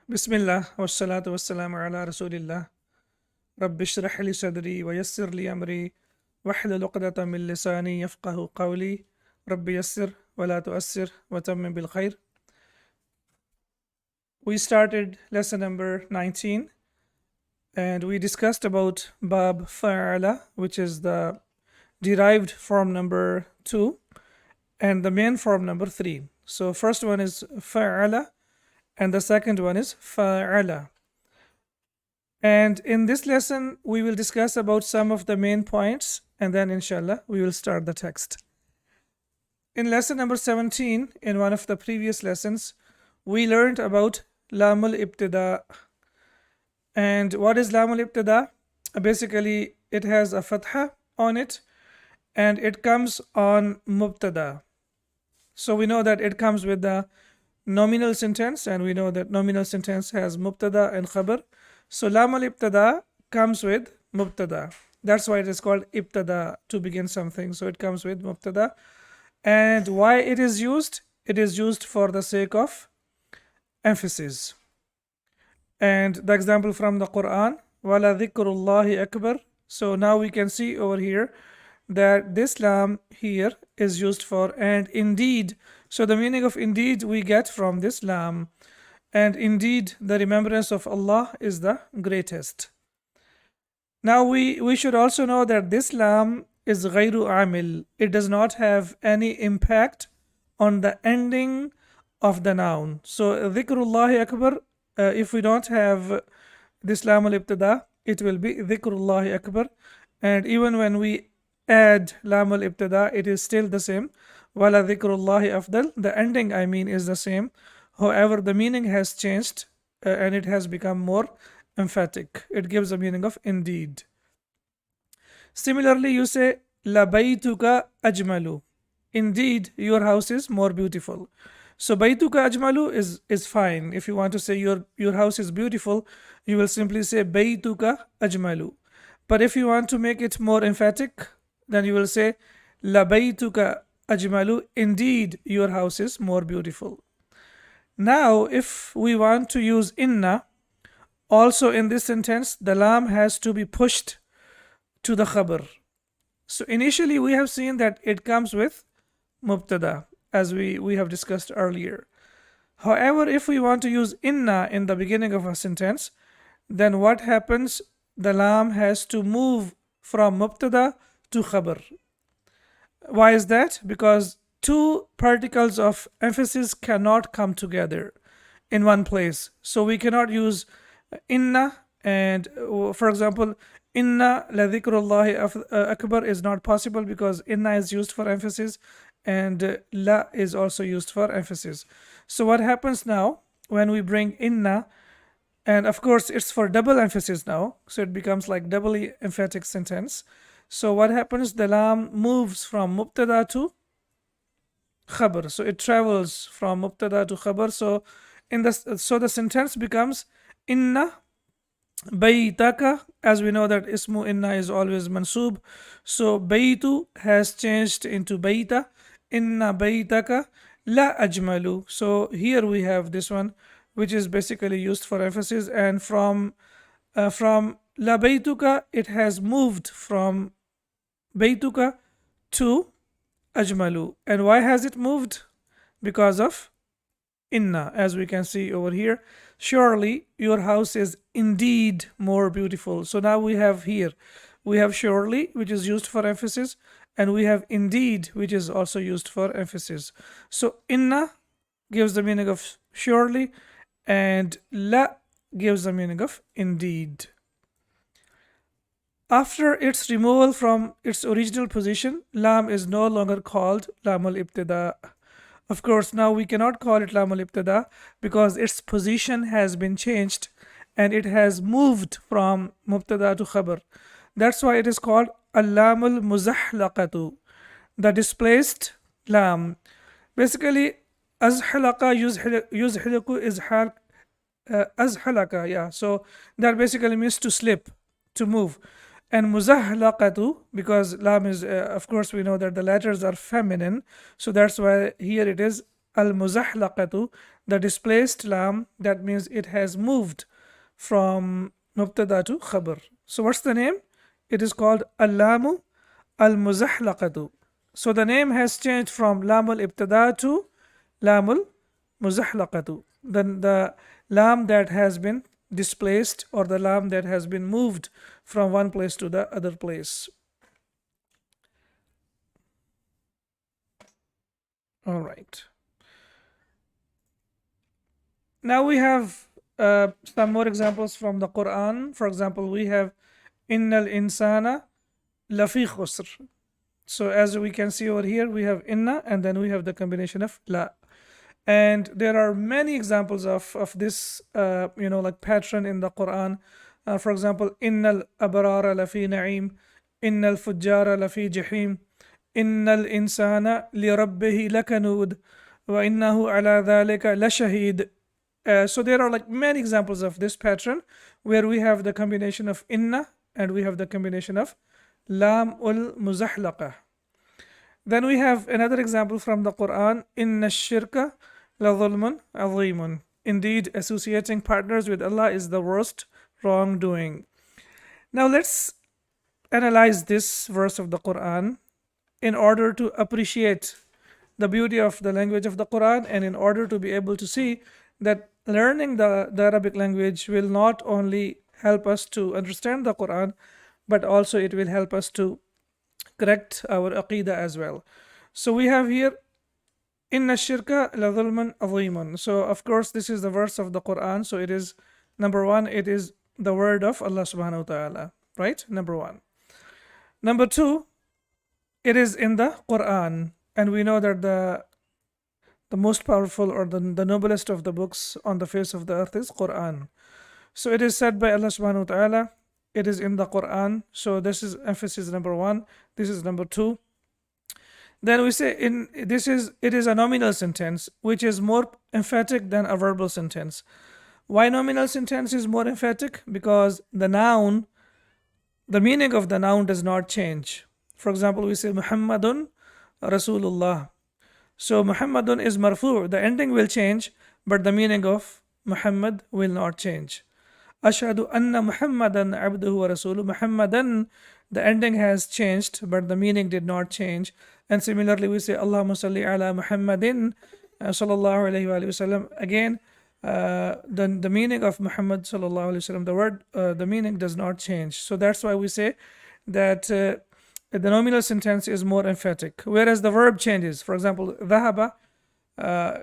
Bismillah, wassalatu wassalamu ala rasulillah. Rabbi shrah li sadri wa yassir li amri wahlul uqdatan min lisani yafqahu qawli. Rabbi yassir wa la tuassir wa tammim bil khair. We started lesson number 19 and we discussed about bab fa'ala, which is the derived form number 2 and the main form number 3. So first one is fa'ala and the second one is fa'ala. And in this lesson, we will discuss about some of the main points and then inshallah, we will start the text. In lesson number 17, in one of the previous lessons, we learned about Lamul Ibtida. And what is Lamul Ibtida? Basically, it has a fatha on it and it comes on Mubtada. So we know that it comes with the nominal sentence and we know that nominal sentence has Mubtada and Khabar. So Lam al-Ibtada comes with Mubtada. That's why it is called Ibtada, to begin something. So it comes with Mubtada. And why it is used? It is used for the sake of emphasis. And the example from the Quran, Wala dhikrullahi akbar. So now we can see over here that this lam here is used for and indeed. So the meaning of indeed we get from this lam. And indeed, the remembrance of Allah is the greatest. Now we should also know that this lam is ghayru amil. It does not have any impact on the ending of the noun. So dhikrullahi akbar, if we don't have this lam al-ibtada, it will be dhikrullahi akbar. And even when we add lam al-ibtada, it is still the same. Wala dhikrullahi afdal. The ending, I mean, is the same. However, the meaning has changed and it has become more emphatic. It gives the meaning of indeed. Similarly, you say La baytuka ajmalu. Indeed, your house is more beautiful. So baytuka ajmalu is fine. If you want to say your house is beautiful, you will simply say baytuka ajmalu. But if you want to make it more emphatic, then you will say La baytuka ajmalu. Indeed, your house is more beautiful. Now, if we want to use inna, also in this sentence, the lam has to be pushed to the khabar. So initially we have seen that it comes with mubtada, as we have discussed earlier. However, if we want to use inna in the beginning of a sentence, then what happens? The lam has to move from mubtada to khabar. Why is that? Because two particles of emphasis cannot come together in one place. So we cannot use inna and, for example, inna la dhikrullahi akbar is not possible because inna is used for emphasis and la is also used for emphasis. So what happens now when we bring inna, and of course it's for double emphasis now, so it becomes like doubly emphatic sentence. So what happens? The lam moves from mubtada to khabar. So it travels from mubtada to khabar. So the sentence becomes inna baytaka. As we know that ismu inna is always mansub. So baytu has changed into bayta. Inna baytaka la ajmalu. So here we have this one, which is basically used for emphasis. And from la baytuka, it has moved from baytuka to ajmalu. And why has it moved? Because of inna, as we can see over here. Surely your house is indeed more beautiful. So now we have here, we have surely, which is used for emphasis, and we have indeed, which is also used for emphasis. So inna gives the meaning of surely and la gives the meaning of indeed. After its removal from its original position, lam is no longer called lam al-ibtida. Of course, now we cannot call it lam al-ibtida because its position has been changed and it has moved from mubtada to khabar. That's why it is called al-lam al-muzahlaqatu, the displaced lam. Basically, azhalaqa yuzhiliku izhal azhalaka, yeah. So that basically means to slip, to move. And muzahlaqatu, because lam is, of course, we know that the letters are feminine. So that's why here it is al-muzahlaqatu, the displaced lam, that means it has moved from mubtada to khabar. So what's the name? It is called al-lamu al-muzahlaqatu. So the name has changed from lam al-ibtada to lam al-muzahlaqatu. Then the lam that has been displaced, or the lam that has been moved from one place to the other place. All right. Now we have some more examples from the Quran. For example, we have Innal insana lafi khusr. So as we can see over here, we have inna and then we have the combination of la. And there are many examples of this, like pattern in the Quran. For example, Innal abrara lafi na'im, Innal fujjara lafi jahim, Innal insana li rabbihi lakanud, wa innahu ala dhalika lashahid. So there are like many examples of this pattern where we have the combination of inna and we have the combination of lam ul muzahlaqa. Then we have another example from the Quran, inna shirka la dhulmun azimun. Indeed, associating partners with Allah is the worst wrongdoing. Now let's analyze this verse of the Quran in order to appreciate the beauty of the language of the Quran, and in order to be able to see that learning the Arabic language will not only help us to understand the Quran, but also it will help us to correct our aqidah as well. So we have here, Inna shirka la dhulman azimun. So of course this is the verse of the Quran. So it is, number one, it is the word of Allah subhanahu wa ta'ala, right? Number one. Number two, it is in the Quran. And we know that the most powerful, or the noblest of the books on the face of the earth is Quran. So it is said by Allah subhanahu wa ta'ala, it is in the Quran. So this is emphasis number one. This is number two. Then we say it is a nominal sentence, which is more emphatic than a verbal sentence. Why nominal sentence is more emphatic? Because the meaning of the noun does not change. For example, we say Muhammadun Rasulullah. So Muhammadun is marfu', the ending will change, but the meaning of Muhammad will not change. Ashhadu anna Muhammadan abduhu wa rasuluhu. Muhammadan, the ending has changed, but the meaning did not change. And similarly, we say Allahumma salli ala Muhammadin sallallahu alayhi wa sallam. Again, the meaning of Muhammad sallallahu alayhi wa sallam, the word, the meaning does not change. So that's why we say that the nominal sentence is more emphatic, whereas the verb changes. For example, dhahaba,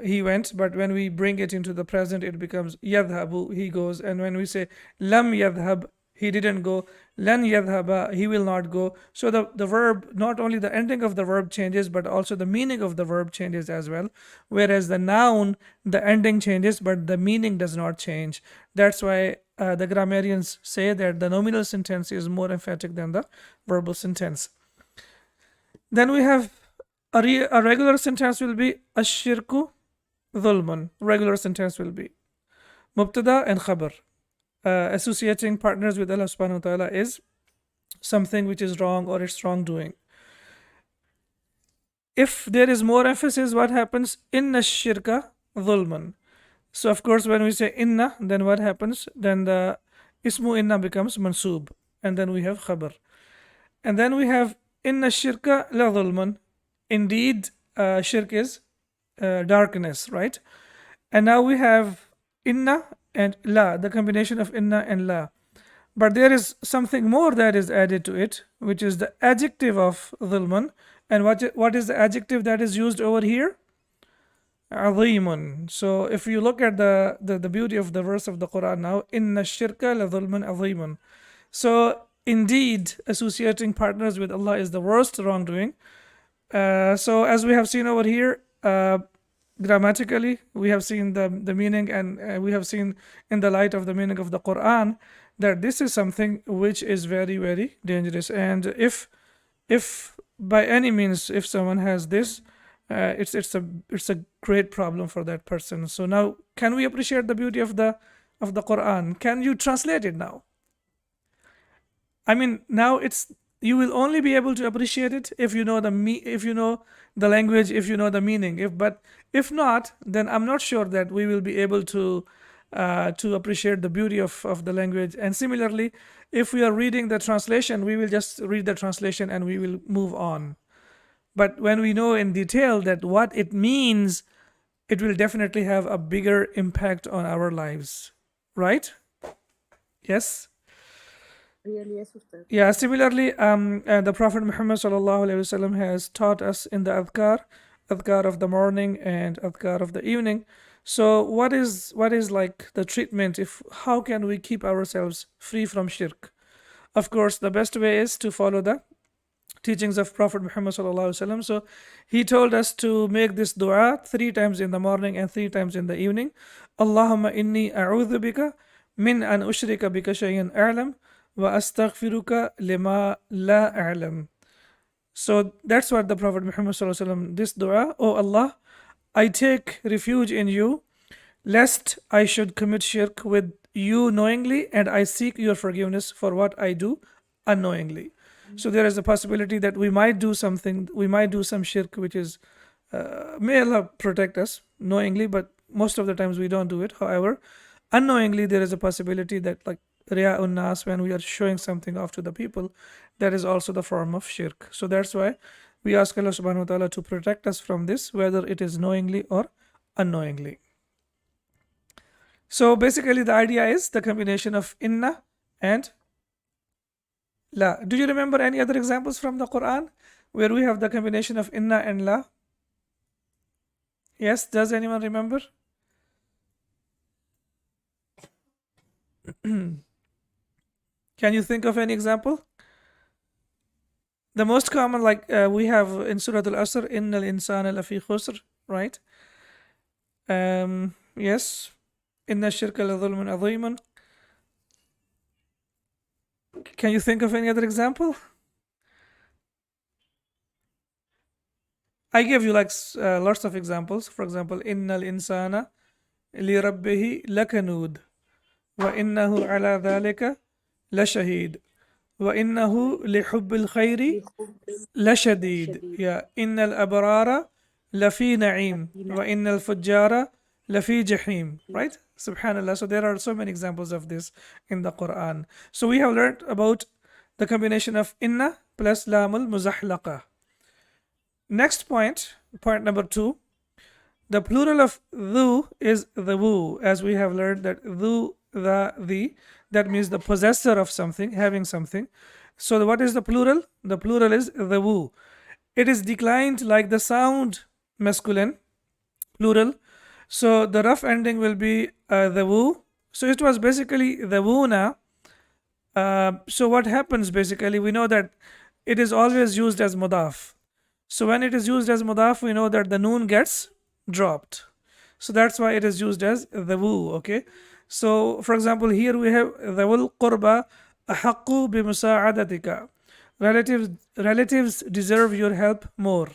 he went, but when we bring it into the present, it becomes yadhabu, he goes. And when we say lam yadhab, he didn't go, lan yadhaba, he will not go. So the verb, not only the ending of the verb changes, but also the meaning of the verb changes as well. Whereas the noun, the ending changes, but the meaning does not change. That's why the grammarians say that the nominal sentence is more emphatic than the verbal sentence. Then we have a regular sentence will be ashirku dhulmun. Regular sentence will be mubtada and khabar. Associating partners with Allah subhanahu wa ta'ala is something which is wrong, or it's wrongdoing. If there is more emphasis, what happens? Inna shirka dhulmun. So of course when we say inna, then what happens? Then the ismu inna becomes mansub, and then we have khabar. And then we have Inna shirka la dhulman. Indeed, shirk is darkness, right? And now we have inna and la, the combination of inna and la. But there is something more that is added to it, which is the adjective of dhulman. And what is the adjective that is used over here? Azimun. So if you look at the beauty of the verse of the Quran now, Inna shirka la dhulman azimun. So indeed, associating partners with Allah is the worst wrongdoing. So as we have seen over here, grammatically, we have seen the meaning, and we have seen in the light of the meaning of the Quran that this is something which is very, very dangerous. And if by any means, if someone has this, it's a great problem for that person. So now, can we appreciate the beauty of the Quran? Can you translate it now? I mean, now it's you will only be able to appreciate it if you know if you know the language, if you know the meaning. If not, then I'm not sure that we will be able to appreciate the beauty of the language. And similarly, if we are reading the translation, we will just read the translation and we will move on. But when we know in detail that what it means, it will definitely have a bigger impact on our lives, right? Yes. Really, yes, Ustad. Yeah, similarly, the Prophet Muhammad sallallahu alaihi wasallam has taught us in the adhkar of the morning and adhkar of the evening. So, what is like the treatment? If how can we keep ourselves free from shirk? Of course, the best way is to follow the teachings of Prophet Muhammad sallallahu alaihi wasallam. So, he told us to make this dua 3 times in the morning and 3 times in the evening. Allahumma inni a'udhu bika min an ushrika bika shay'an a'lam wa astaghfiruka lima la a'lam. So that's what the Prophet Muhammad sallallahu alaihi wasallam, this dua, oh Allah, I take refuge in you lest I should commit shirk with you knowingly, and I seek your forgiveness for what I do unknowingly. So there is a possibility that we might do something, we might do some shirk, which is, may Allah protect us knowingly, but most of the times we don't do it. However, unknowingly, there is a possibility that, like Riya'un Nas, when we are showing something off to the people, that is also the form of shirk. So that's why we ask Allah subhanahu wa ta'ala to protect us from this, whether it is knowingly or unknowingly. So basically, the idea is the combination of inna and la. Do you remember any other examples from the Quran where we have the combination of inna and la? Yes, does anyone remember? Can you think of any example? The most common, like we have in Surah Al-Asr, Innal insana lafi khusr, right? Yes. Inna shirka la dhulmun adhimun. Can you think of any other example? I gave you like lots of examples. For example, Innal insana li rabbihi lakanud wa innahu ala dhalika lashahid wa innahu li hubbil khairi lashadid. Yeah, innal abrara lafi na'im wa innal fujjara lafi jahim. Right? Subhanallah. So there are so many examples of this in the Quran. So we have learned about the combination of inna plus lamul muzahlaqa. Next point, point number 2. The plural of dhu is the wu, as we have learned that dhu, the, that means the possessor of something, having something. So what is the plural? The plural is the wu. It is declined like the sound masculine, plural. So the rough ending will be the wu. So it was basically the wuna. So what happens basically, we know that it is always used as mudaf. So when it is used as mudaf, we know that the noon gets dropped. So that's why it is used as the wu, okay? So for example, here we have the wul qurba ahaqqu bi musa'adatika. Relatives deserve your help more.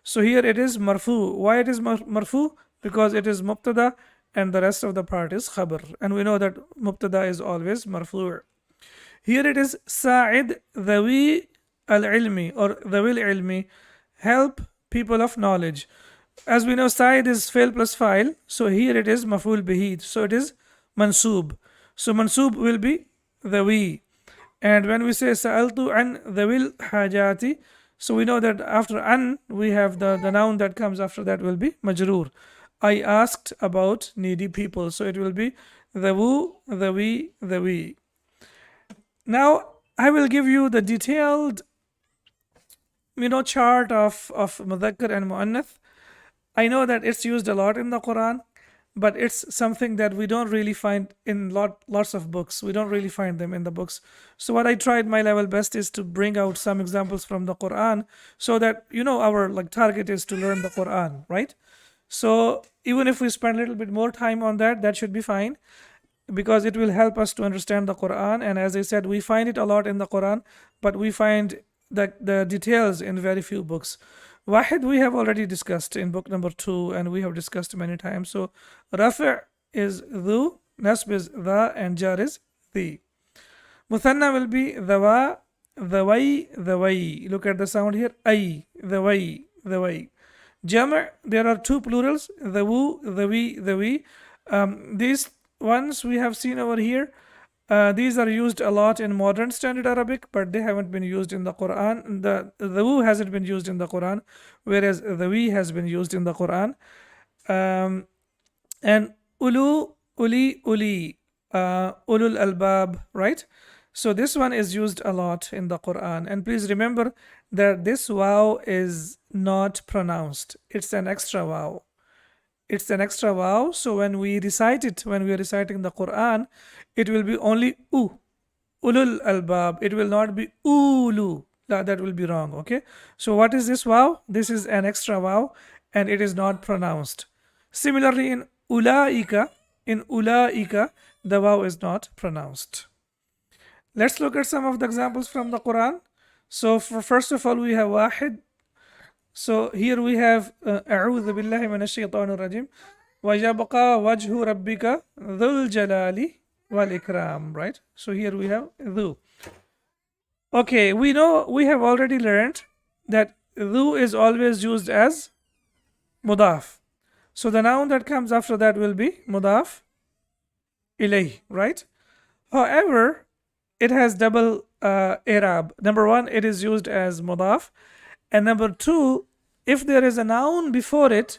So here it is marfu. Why it is marfu? Because it is mubtada and the rest of the part is khabar. And we know that mubtada is always marfu'. Here it is sa'id dhawi al-ilmi or dhawil ilmi, help people of knowledge. As we know, sa'id is fail plus file. So here it is maf'ul bihi. So it is mansub. So mansub will be dhawi. And when we say sa'altu an dhawil hajati, so we know that after an, we have the noun that comes after that will be majroor. I asked about needy people. So it will be dhawu, dhawi, dhawi. Now, I will give you the detailed, chart of mudhakkar and muannath. I know that it's used a lot in the Quran, but it's something that we don't really find in lots of books. We don't really find them in the books. So what I tried my level best is to bring out some examples from the Quran, so that our target is to learn the Quran, right? So even if we spend a little bit more time on that, that should be fine, because it will help us to understand the Quran. And as I said, we find it a lot in the Quran, but we find the details in very few books. Wahid we have already discussed in book number 2, and we have discussed many times. So Rafi' is dhu, Nasb is dha, and Jar is the. Muthanna will be dhawa, the way. Look at the sound here. Ay, the way. Jama', there are two plurals, the woo, the we, the we. These ones we have seen over here. These are used a lot in modern standard Arabic, but they haven't been used in the Quran. The woo hasn't been used in the Quran, whereas the we has been used in the Quran. Um, and ulu, uli, ulul albab, right? So this one is used a lot in the Quran. And please remember that this wow is not pronounced. It's an extra wow. It's an extra wow. So when we recite it, when we are reciting the Quran, it will be only u, ulul albab. It will not be ulu. That will be wrong. Okay. So what is this wow? This is an extra wow, and it is not pronounced. Similarly, in ulaika, the wow is not pronounced. Let's look at some of the examples from the Quran. So first of all, we have wahid. So here we have أعوذ بالله من الشيطان الرجيم ويبقى وجه ربك ذو الجلال والإكرام, right? So here we have ذو. Okay, we know, we have already learned that ذو is always used as mudaf. So the noun that comes after that will be mudaf ilayh, right? However, it has double i'rab. Number one, it is used as mudaf. And number two, if there is a noun before it,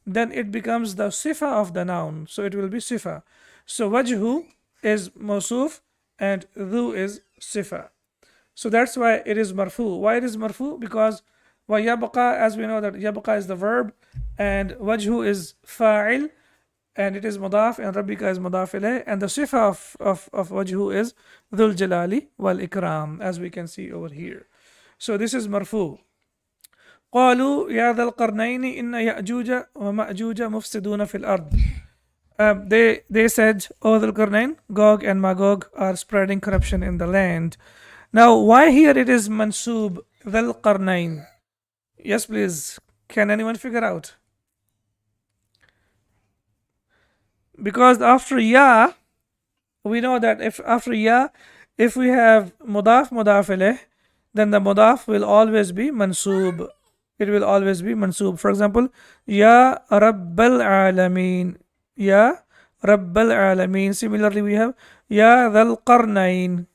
then it becomes the sifa of the noun. So it will be sifa. So wajhu is mawsuf and dhu is sifa. So that's why it is marfu. Why it is marfu? Because wa yabqa, as we know that yabqa is the verb and wajhu is fa'il and it is mudaf and rabbika is mudaf ilayh, and the sifa of wajhu is dhul jalali wal ikram, as we can see over here. So this is marfu. قالوا يا ذا القرنين إن يأجوج ومأجوج مفسدون في الأرض. They said, O Dhul Qarnayn, Gog and Magog are spreading corruption in the land. Now, why here it is mansub Dhul Qarnayn? Yes, please. Can anyone figure out? Because after ya, we know that if after ya, if we have mudaf ilayh, then the mudaf will always be mansub. It will always be mansub. For example, ya rabbal alameen, ya rabbal alameen. Similarly, we have ya dhal qarnayn.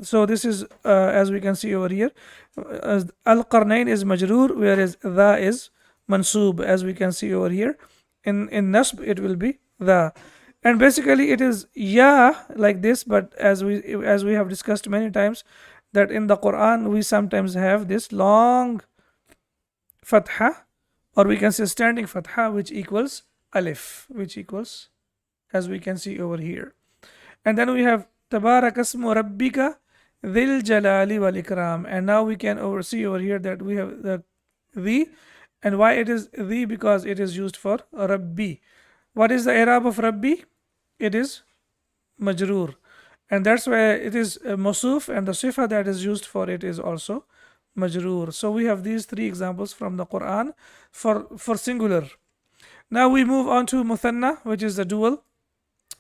So this is as we can see over here, al qarnayn is majroor, whereas dha is mansub, as we can see over here. In nasb it will be dha, and basically it is ya like this. But as we have discussed many times, that in the Quran we sometimes have this long fatha, or we can say standing fatha, which equals alif, which equals, as we can see over here. And then we have tabarak asmu rabbika dhil jalali wal ikram, and now we can see over here that we have the, and why it is the? Because it is used for rabbi. What is the i'rab of rabbi? It is majroor, and that's why it is mawsuf, and the sifa that is used for it is also majroor. So we have these three examples from the Quran for singular. Now we move on to muthanna, which is the dual.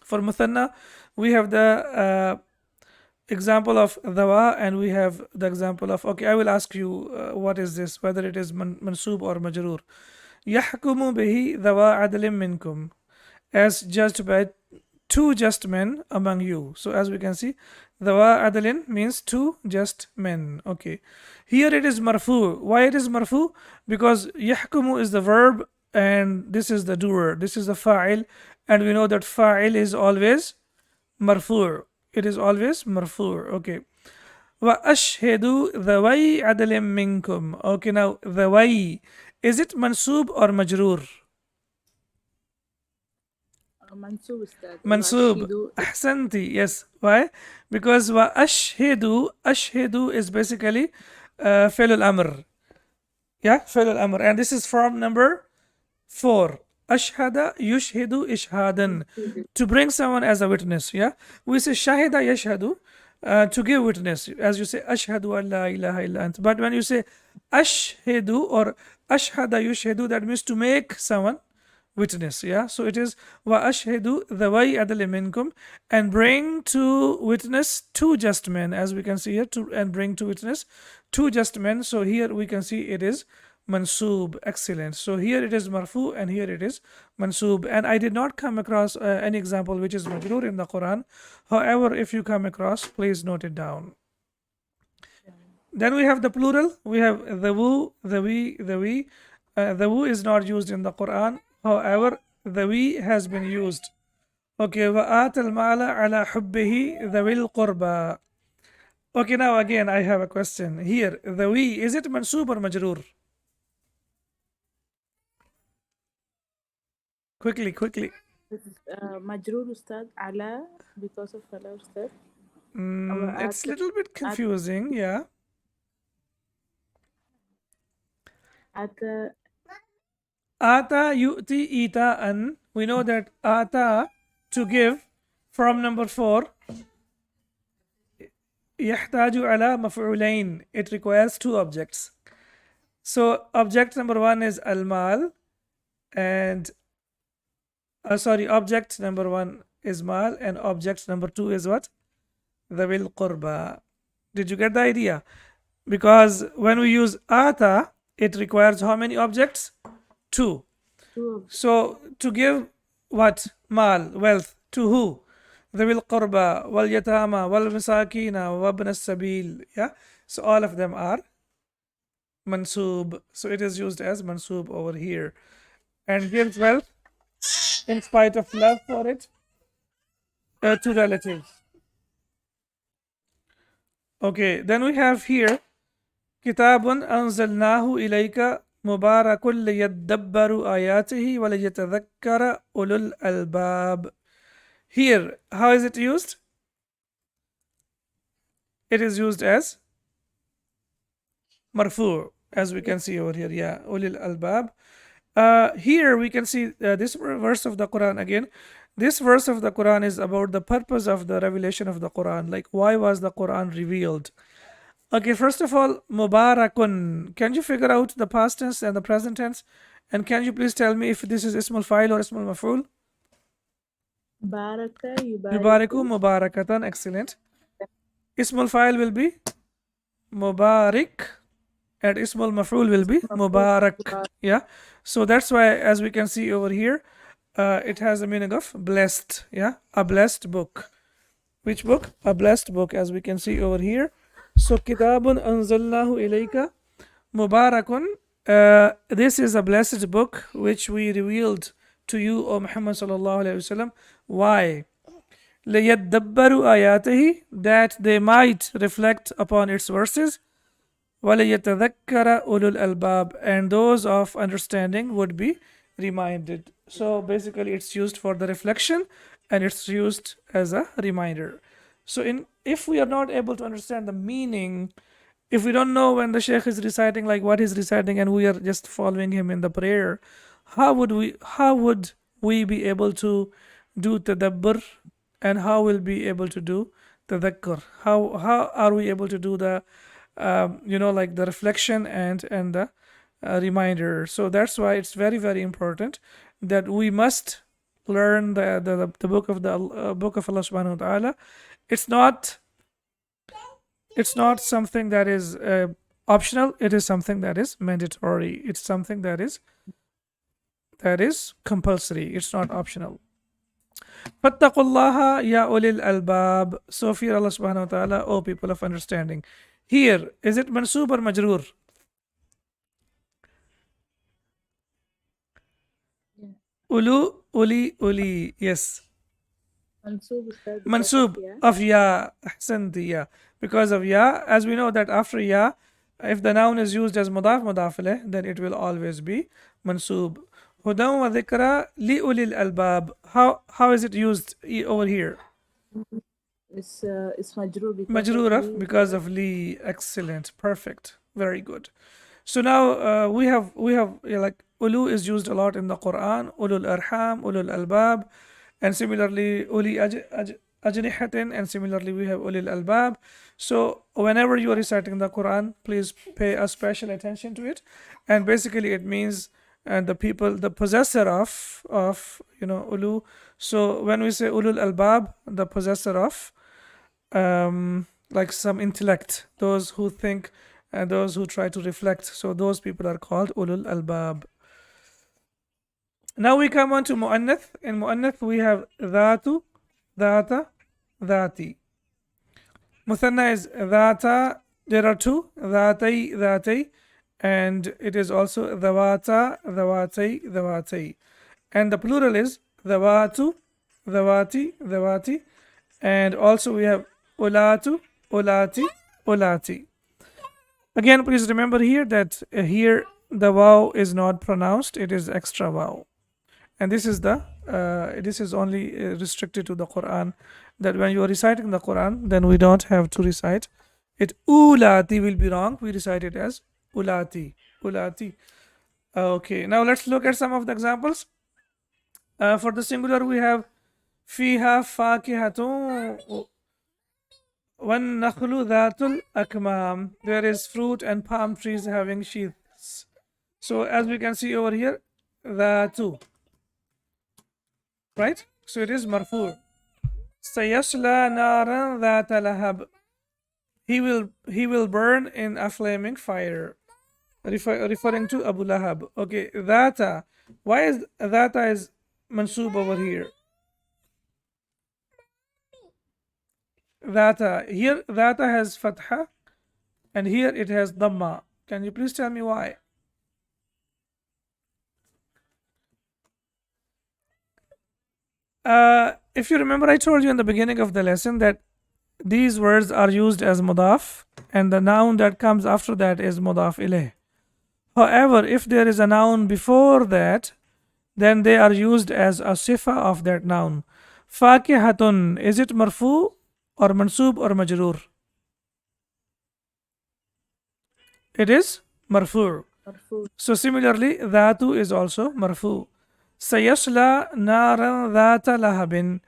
For muthanna, we have the example of dawa, and we have the example of, okay, I will ask you what is this, whether it is mansub or majroor. Yahkumu bihi dawa adlim minkum, as judged by two just men among you. So as we can see, dawa adlin means two just men. Okay, here it is marfu. Why it is marfu? Because yahkumu is the verb and this is the doer, this is the fa'il, and we know that fa'il is always marfu. It is always marfu. Okay, wa ashhedu dhawai adlim minkum. Okay, now dhawai, is it mansub or majroor? Mansub, Ustad. Mansub. Washidu. Ahsanti. Yes. Why? Because wa ashhedu is basically fi'l al-amr. Yeah, fi'l al-amr. And this is from number 4. Ashhada yushhidu ishhadan. To bring someone as a witness. Yeah. We say shahida yashhadu, to give witness. As you say, ashhadu an la ilaha illa ant. But when you say ashhedu or ashhada yushhidu, that means to make someone witness. Yeah, so it is wa ashhedu dhawai adli minkum, and bring to witness two just men, as we can see here, and bring to witness two just men. So here we can see it is mansoob. Excellent. So here it is marfu and here it is mansoob. And I did not come across any example which is majroor in the Quran. However, if you come across, please note it down. Then we have the plural. We have the woo, the we, the we. The woo is not used in the Quran. However, the we has been used. Okay, وَآتَ الْمَالَ عَلَى حُبِّهِ ذَوِي الْقُرْبَى. Okay, now again I have a question. Here, the we, is it mansoob or majroor? Quickly, quickly. This is Majroor Ustad Ala because of Ala Ustad. It's a At little bit confusing, yeah. Ata yu'ti ita'an. We know that ata, to give, from number 4, yahtaju ala maf'ulain. It requires two objects. So object number 1 is al-mal, and object number 1 is mal, and object number 2 is what? Dhawil qurba. Did you get the idea? Because when we use ata, it requires how many objects? Two. So to give what? Mal, wealth, to who? Dhawil qurba, wal yatama, wal misakina, wabn as-sabil. Yeah. So all of them are mansoob. So it is used as mansoob over here. And gives wealth in spite of love for it to relatives. Okay, then we have here كتاب أنزلناه إليك مبارك ليدبروا آياته وليتذكر أولو الألباب. Here, how is it used? It is used as marfu, as we can see over here. Yeah, ulil albab. Here we can see this verse of the Quran again. This verse of the Quran is about the purpose of the revelation of the Quran. Like, why was the Quran revealed? Okay, first of all, Mubarakun. Can you figure out the past tense and the present tense? And can you please tell me if this is Ismul Fa'il or Ismul Maf'ul? Baraka Yubariku, Mubarakatan. Excellent. Ismul Fa'il will be Mubarak, and Ismul Maf'ul will be Mubarak. Yeah. So that's why, as we can see over here, it has the meaning of blessed. Yeah. A blessed book. Which book? A blessed book, as we can see over here. So Kitabun Anzalnahu Ilayka Mubarakun. This is a blessed book which we revealed to you, O Muhammad sallallahu alayhi wasallam. Why? لِيَدَّبَّرُوا آيَاتِهِ, that they might reflect upon its verses. وَلِيَتَذَكَّرَ أُولُو الْأَلْبَابِ, and those of understanding would be reminded. So basically it's used for the reflection and it's used as a reminder. So if we are not able to understand the meaning, if we don't know when the Shaykh is reciting, like what he's reciting, and we are just following him in the prayer, how would we be able to do tadabbur, and how will be able to do tadakkur? How are we able to do the like the reflection and the reminder? So that's why it's very, very important that we must learn the book of the book of Allah subhanahu wa ta'ala. It's not something that is optional. It is something that is mandatory. It's something that is compulsory. It's not optional. Fattaqullaha ya ulil albab. So fear Allah subhanahu wa ta'ala, O people of understanding. Here, is it mansoob or majroor? Ulu, uli, uli. Yes. Mansoob of ya. Ahsanti, ya. Because of ya, as we know that after ya, if the noun is used as mudaf mudaf, then it will always be mansoob. Hudan wa dhikra li ulil albab. How is it used over here? It's Majroor Majroor because of li. Excellent. Perfect. Very good. So now we have like ulu is used a lot in the Quran. Ulul arham, ulul albab, and similarly uli ajnihatin, and similarly we have ulil albab. So whenever you are reciting the Quran, please pay a special attention to it. And basically it means and the people, the possessor of ulu. So when we say ulul albab, the possessor of like some intellect, those who think and those who try to reflect, so those people are called ulul albab. Now we come on to mu'annath. In mu'annath we have dhatu, dhata, dhati. Muthanna is dhata. There are two, dhatai, dhatai, and it is also dhawata, dhawatai, dhawatai. And the plural is dhawatu, dhawati, dhawati. And also we have ulatu, ulati, ulati. Again, please remember here that here the wow is not pronounced; it is extra wow, and this is only restricted to the Quran. That when you are reciting the Quran, then we don't have to recite it. Ulati will be wrong. We recite it as ulati, ulati. Okay, now let's look at some of the examples. For the singular, we have fiha fakihatun wan nakhlu dhatul akmam. There is fruit and palm trees having sheaths. So as we can see over here, dhatu, right? So it is marfu. Sayasla naran dhata lahab. He will burn in a flaming fire. Referring to Abu Lahab. Okay, dhata. Why is dhata is mansub over here? Dhata. Here dhata has fatha and here it has dhamma. Can you please tell me why? If you remember, I told you in the beginning of the lesson that these words are used as mudaf and the noun that comes after that is mudaf ilayh. However, if there is a noun before that, then they are used as a sifa of that noun. Fakihatun, is it marfu or mansub or majroor? It is marfu. مرفوع. So similarly, dhatu is also marfu. Sayasla naran dhata lahabin.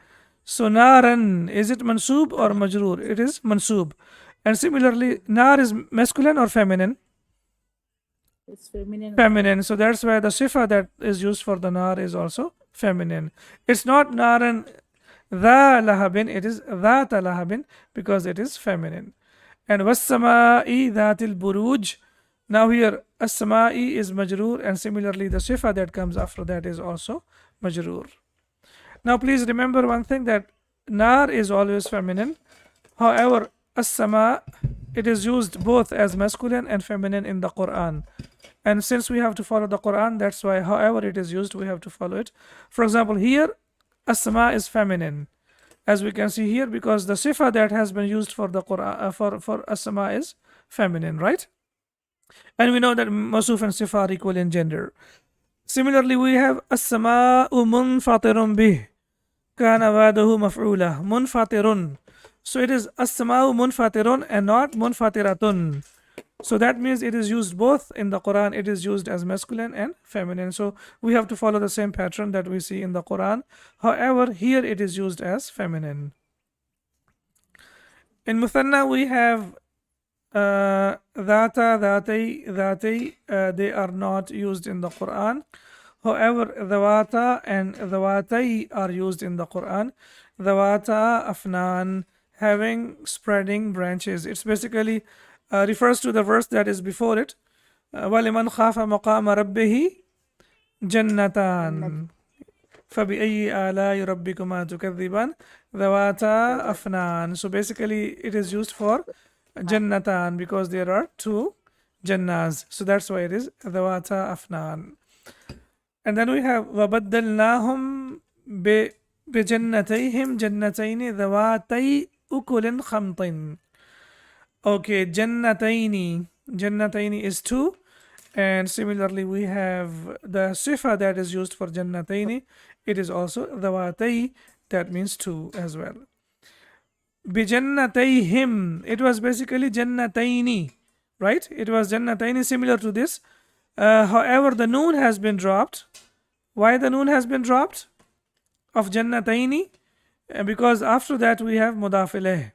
So naran, is it mansub or majroor? It is mansub. And similarly, nar is masculine or feminine? It's feminine. Feminine. So that's why the sifa that is used for the nar is also feminine. It's not naran dha lahabin, it is dhata lahabin because it is feminine. And wassama'i dhatil buruj. Now here as-sama'i is majroor and similarly the sifa that comes after that is also majroor. Now please remember one thing, that nar is always feminine. However, as-sama, it is used both as masculine and feminine in the Quran. And since we have to follow the Quran, that's why however it is used, we have to follow it. For example, here as-sama is feminine, as we can see here, because the sifa that has been used for the Quran for as-sama is feminine, right? And we know that masuf and sifa are equal in gender. Similarly, we have as-sama'u munfatirun bih kana wa'duhu maf'ula. Munfatirun. So it is as-sama'u munfatirun and not munfatiratun. So that means it is used both in the Quran, it is used as masculine and feminine. So we have to follow the same pattern that we see in the Quran. However, here it is used as feminine. In Muthanna, we have dhata, dhatai, dhati. They are not used in the Quran. However, dhawata and dhawatai are used in the Quran. Dhawata afnan, having spreading branches. It's basically refers to the verse that is before it. وَلِمَنْ خَافَ مَقَامَ رَبِّهِ جَنَّتَانِ فَبِأَيِّ آلَاءِ رَبِّكُمَا تُكَذِّبَانِ ذَوَاتَا أَفْنَانِ. So basically it is used for jannatan because there are two jannahs. So that's why it is ذَوَاتَا أَفْنَانِ. And then we have وَبَدَّلْنَاهُمْ بِجَنَّتَيْهِمْ جَنَّتَيْنِ ذَوَاتَيْ أُكُلٍ خَمْطٍ. Okay, jannataini. Jannataini is two. And similarly, we have the sifa that is used for jannataini. It is also dhawatai, that means two as well. Bijannatayhim. It was basically jannataini, right? It was jannataini, similar to this. However, the noon has been dropped. Why the noon has been dropped of jannataini? Because after that we have mudaf ilayh.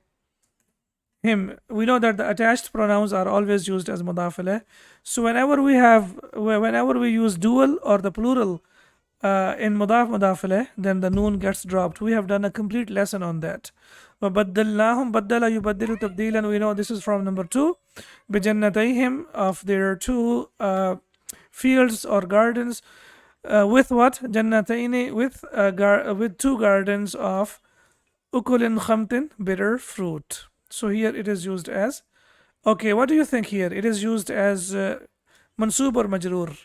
him. We know that the attached pronouns are always used as mudaf ilayh. So whenever we use dual or the plural in mudaf ilayh, then the noon gets dropped. We have done a complete lesson on that. وَبَدَّلْنَاهُمْ بَدَّلَ يُبَدِّلُ تَبْدِيلًا. We know this is from number 2. بِجَنَّتَيْهِمْ, of their two fields or gardens. With what? Jannataini, with two gardens of ukulin khamtin, bitter fruit. So here it is used as. Okay, what do you think here? It is used as mansoob or majroor?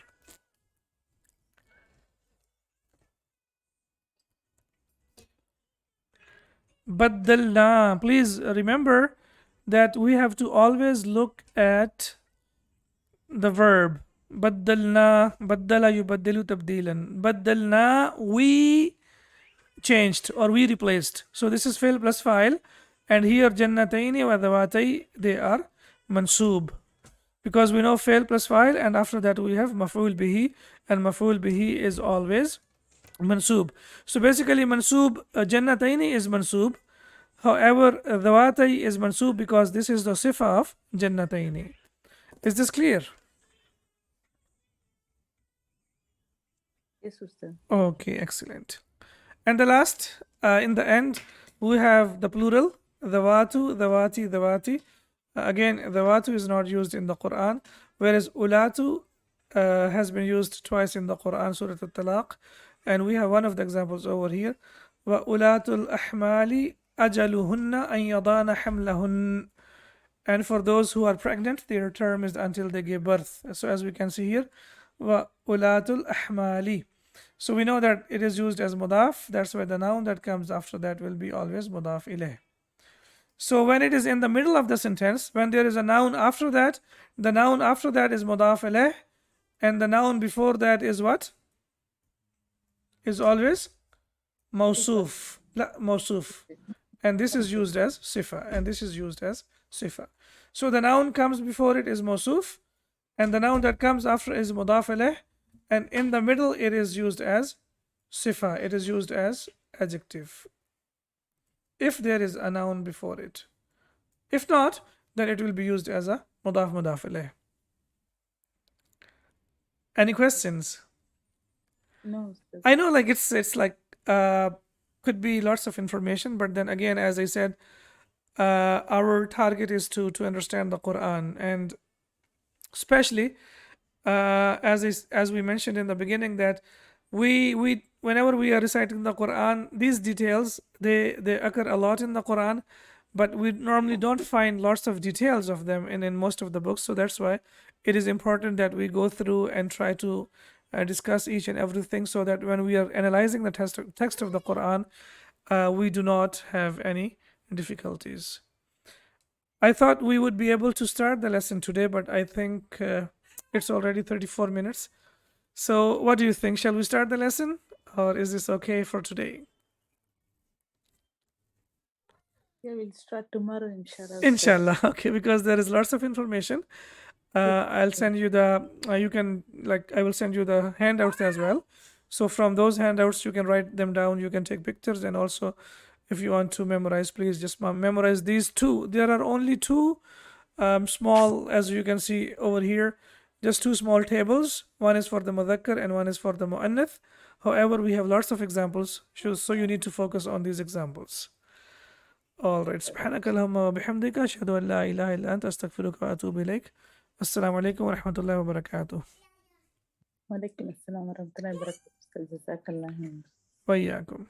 Baddalna. Please remember that we have to always look at the verb. Baddalna, baddala yubaddilu tabdilan. Baddalna, we changed or we replaced. So this is fail plus file. And here jannataini wa dawatai, they are mansoob. Because we know fail plus file, and after that we have maf'ul bihi, and maf'ul bihi is always mansoob. So basically mansoob, jannataini is mansoob. However, dawatai is mansoob because this is the sifa of jannataini. Is this clear? Yes, Ustad. Okay, excellent. And the last, in the end, we have the plural, dawatu, dawati, dawati. Again, dawatu is not used in the Quran, whereas ulatu has been used twice in the Quran, Surah Al-Talaq. And we have one of the examples over here. وَأُولَاتُ الْأَحْمَالِ أَجَلُهُنَّ أَن يَضَانَ حَمْلَهُنَّ. And for those who are pregnant, their term is until they give birth. So as we can see here, وَأُولَاتُ الْأَحْمَالِ. So we know that it is used as mudaf. That's why the noun that comes after that will be always mudaf ilayh. So when it is in the middle of the sentence, when there is a noun after that, the noun after that is mudaf ilayh, and the noun before that is what? Is always mawsuf. La, mawsuf. And this is used as sifa, and this is used as sifa. So the noun comes before it is mawsuf, and the noun that comes after is mudaf ilayh, and in the middle it is used as sifa, it is used as adjective if there is a noun before it. If not, then it will be used as a mudaf ilayh. Any questions? No, Ustad. I know, like it's like could be lots of information, but then again, as I said, our target is to understand the Quran, and especially as we mentioned in the beginning, that we whenever we are reciting the Quran, these details they occur a lot in the Quran, but we normally don't find lots of details of them in most of the books. So that's why it is important that we go through and try to discuss each and everything, so that when we are analyzing the text of the Quran, we do not have any difficulties. I thought we would be able to start the lesson today, but I think it's already 34 minutes. So what do you think? Shall we start the lesson, or is this okay for today? Yeah, we'll start tomorrow, inshallah. Ustad. Inshallah. Okay, because there is lots of information. I'll send you the, you can, like, I will send you the handouts as well. So from those handouts, you can write them down, you can take pictures, and also if you want to memorize, please just memorize these two. There are only two small, as you can see over here, just two small tables. One is for the mudhakkar and one is for the mu'annath. However, we have lots of examples, so you need to focus on these examples. All right. سبحانك اللهم وبحمدك أشهد أن لا إله إلا أنت أستغفرك وأتوب إليك. السلام عليكم ورحمة الله وبركاته. Wa alaikum assalam wa rahmatullahi wa barakatuh. Ustad. Jazakallah. وإياكم.